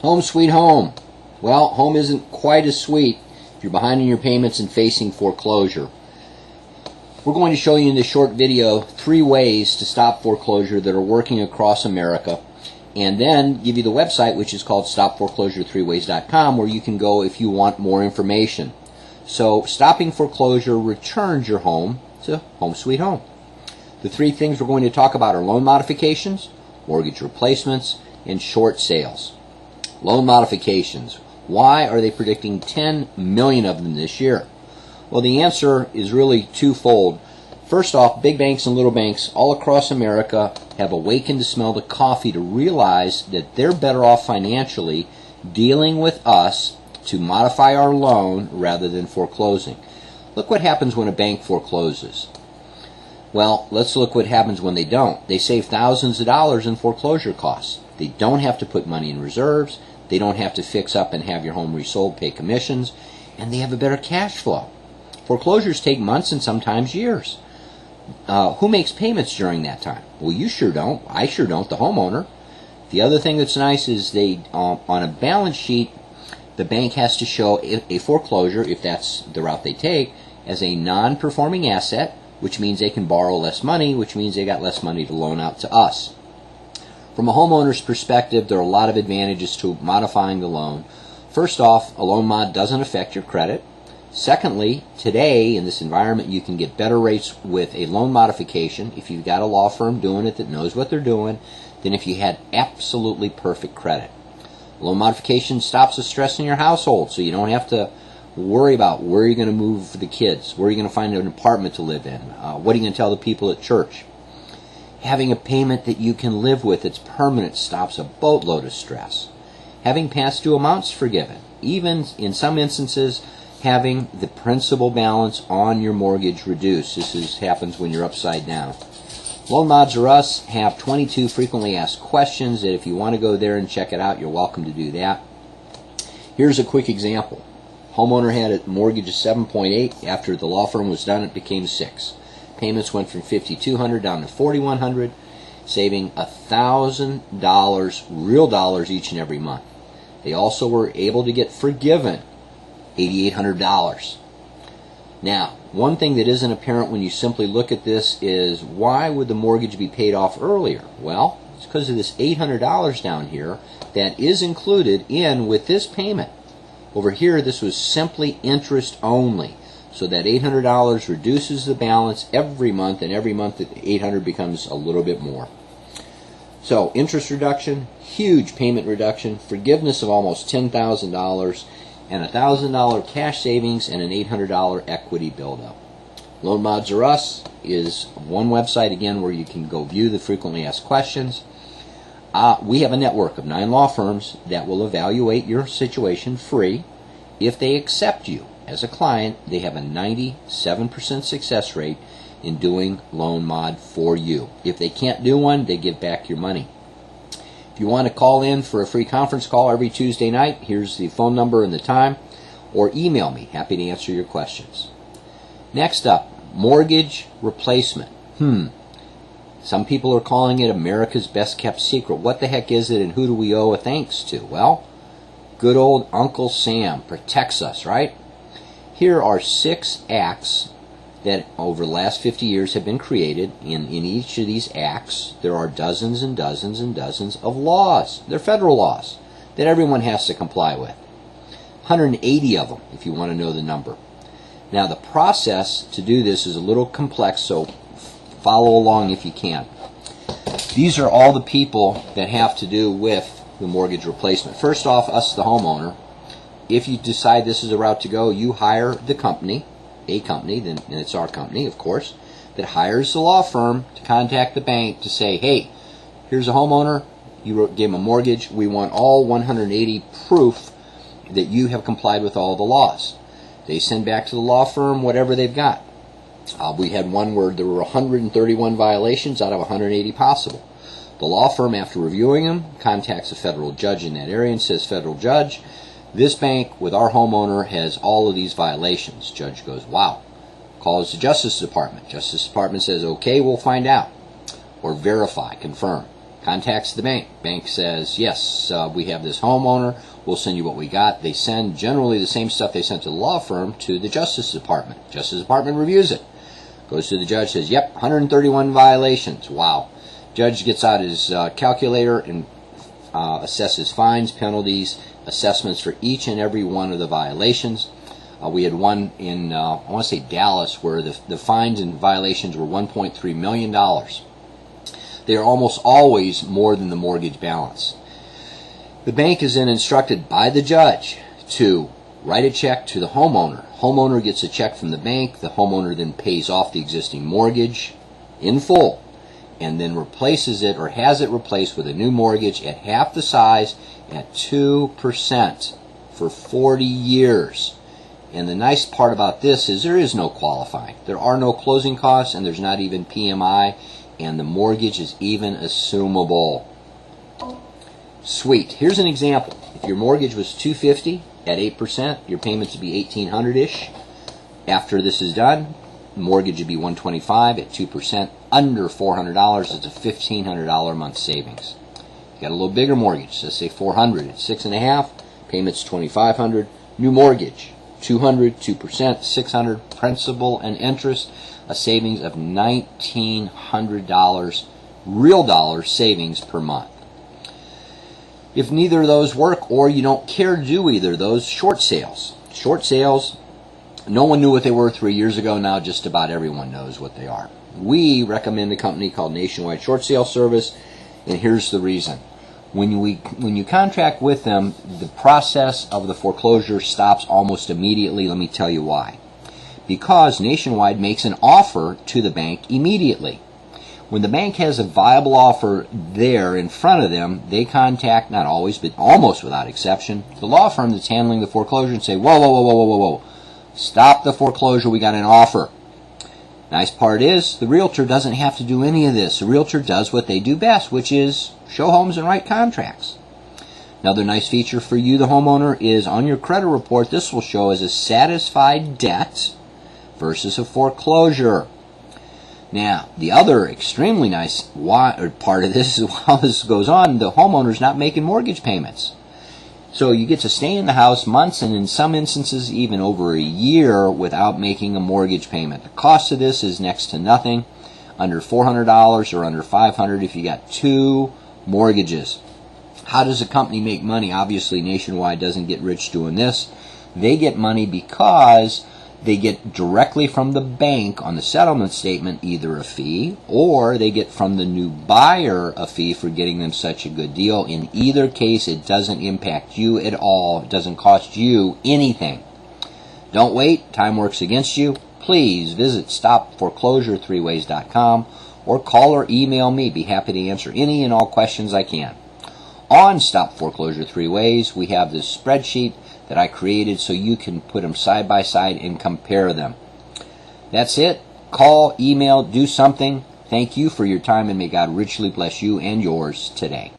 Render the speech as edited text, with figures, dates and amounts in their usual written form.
Home sweet home. Well, home isn't quite as sweet if you're behind in your payments and facing foreclosure. We're going to show you in this short video 3 ways to stop foreclosure that are working across America, and then give you the website, which is called stopforeclosure3ways.com, where you can go if you want more information. So stopping foreclosure returns your home to home sweet home. The 3 things we're going to talk about are loan modifications, mortgage replacements, and short sales. Loan modifications. Why are they predicting 10 million of them this year? Well, the answer is really twofold. First off, big banks and little banks all across America have awakened to smell the coffee to realize that they're better off financially dealing with us to modify our loan rather than foreclosing. Look what happens when a bank forecloses. Well, let's look what happens when they don't. They save thousands of dollars in foreclosure costs. They don't have to put money in reserves. They don't have to fix up and have your home resold, pay commissions, and they have a better cash flow. Foreclosures take months and sometimes years. Who makes payments during that time? Well, you sure don't. I sure don't, the homeowner. The other thing that's nice is they, on a balance sheet, the bank has to show a foreclosure, if that's the route they take, as a non-performing asset, which means they can borrow less money, which means they got less money to loan out to us. From a homeowner's perspective, there are a lot of advantages to modifying the loan. First off, a loan mod doesn't affect your credit. Secondly, today in this environment you can get better rates with a loan modification if you've got a law firm doing it that knows what they're doing than if you had absolutely perfect credit. Loan modification stops the stress in your household, so you don't have to worry about where you're going to move the kids, where you're going to find an apartment to live in, what are you going to tell the people at church. Having a payment that you can live with that's permanent stops a boatload of stress. Having past due amounts forgiven, even in some instances having the principal balance on your mortgage reduced. This happens when you're upside down. Loan Mods or Us have 22 frequently asked questions that if you want to go there and check it out, you're welcome to do that. Here's a quick example. Homeowner had a mortgage of 7.8. After the law firm was done, it became 6. Payments went from $5,200 down to $4,100, saving $1,000 real dollars each and every month. They also were able to get forgiven $8,800. Now, one thing that isn't apparent when you simply look at this is why would the mortgage be paid off earlier? Well, it's because of this $800 down here that is included in with this payment. Over here, this was simply interest only. So that $800 reduces the balance every month, and every month $800 becomes a little bit more. So interest reduction, huge payment reduction, forgiveness of almost $10,000, and $1,000 cash savings and an $800 equity buildup. Loan Mods or Us is one website, again, where you can go view the frequently asked questions. We have a network of 9 law firms that will evaluate your situation free. If they accept you as a client, they have a 97% success rate in doing loan mod for you. If they can't do one, they give back your money. If you want to call in for a free conference call every Tuesday night, here's the phone number and the time, or email me. Happy to answer your questions. Next up, mortgage replacement. Some people are calling it America's best kept secret. What the heck is it, and who do we owe a thanks to? Well, good old Uncle Sam protects us, right? Here are 6 acts that over the last 50 years have been created. In each of these acts, there are dozens and dozens and dozens of laws. They're federal laws that everyone has to comply with. 180 of them, if you want to know the number. Now, the process to do this is a little complex, so follow along if you can. These are all the people that have to do with the mortgage replacement. First off, us, the homeowner. If you decide this is the route to go, you hire the company, then it's our company, of course, that hires the law firm to contact the bank to say, hey, here's a homeowner, you gave him a mortgage, we want all 180 proof that you have complied with all the laws. They send back to the law firm whatever they've got. We had one where there were 131 violations out of 180 possible. The law firm, after reviewing them, contacts a federal judge in that area and says, federal judge, this bank with our homeowner has all of these violations. Judge goes, wow. Calls the Justice Department. Justice Department says, okay, we'll find out. Or verify, confirm. Contacts the bank. Bank says, yes, we have this homeowner. We'll send you what we got. They send generally the same stuff they sent to the law firm to the Justice Department. Justice Department reviews it. Goes to the judge, says, yep, 131 violations. Wow. Judge gets out his calculator and assesses fines, penalties, assessments for each and every one of the violations. We had one in, I want to say Dallas, where the fines and violations were $1.3 million. They are almost always more than the mortgage balance. The bank is then instructed by the judge to write a check to the homeowner. Homeowner gets a check from the bank. The homeowner then pays off the existing mortgage in full and then replaces it or has it replaced with a new mortgage at half the size at 2% for 40 years. And the nice part about this is there is no qualifying. There are no closing costs, and there's not even PMI, and the mortgage is even assumable. Sweet. Here's an example. If your mortgage was $250 at 8%, your payments would be $1,800-ish. After this is done, the mortgage would be $125 at 2%, under $400. It's a $1,500 a month savings. You got a little bigger mortgage, let's say $400 at 6.5%, payments $2,500. New mortgage, $200, 2%, $600, principal and interest, a savings of $1,900, real dollars savings per month. If neither of those work or you don't care to do either of those, short sales. Short sales, no one knew what they were 3 years ago. Now just about everyone knows what they are. We recommend a company called Nationwide Short Sale Service, and here's the reason. When you contract with them, the process of the foreclosure stops almost immediately. Let me tell you why. Because Nationwide makes an offer to the bank immediately. When the bank has a viable offer there in front of them, they contact, not always, but almost without exception, the law firm that's handling the foreclosure and say, whoa, whoa, whoa, whoa, whoa, whoa, whoa. Stop the foreclosure, we got an offer. Nice part is, the realtor doesn't have to do any of this. The realtor does what they do best, which is show homes and write contracts. Another nice feature for you, the homeowner, is on your credit report, this will show as a satisfied debt versus a foreclosure. Now, the other extremely nice part of this is while this goes on, the homeowner's not making mortgage payments. So you get to stay in the house months and in some instances even over a year without making a mortgage payment. The cost of this is next to nothing, under $400 or under $500 if you got 2 mortgages. How does a company make money? Obviously, Nationwide doesn't get rich doing this. They get money because they get directly from the bank on the settlement statement either a fee, or they get from the new buyer a fee for getting them such a good deal. In either case, it doesn't impact you at all. It doesn't cost you anything. Don't wait. Time works against you. Please visit stopforeclosure3ways.com or call or email me. Be happy to answer any and all questions I can. On Stop Foreclosure 3 Ways, we have this spreadsheet that I created so you can put them side by side and compare them. That's it. Call, email, do something. Thank you for your time, and may God richly bless you and yours today.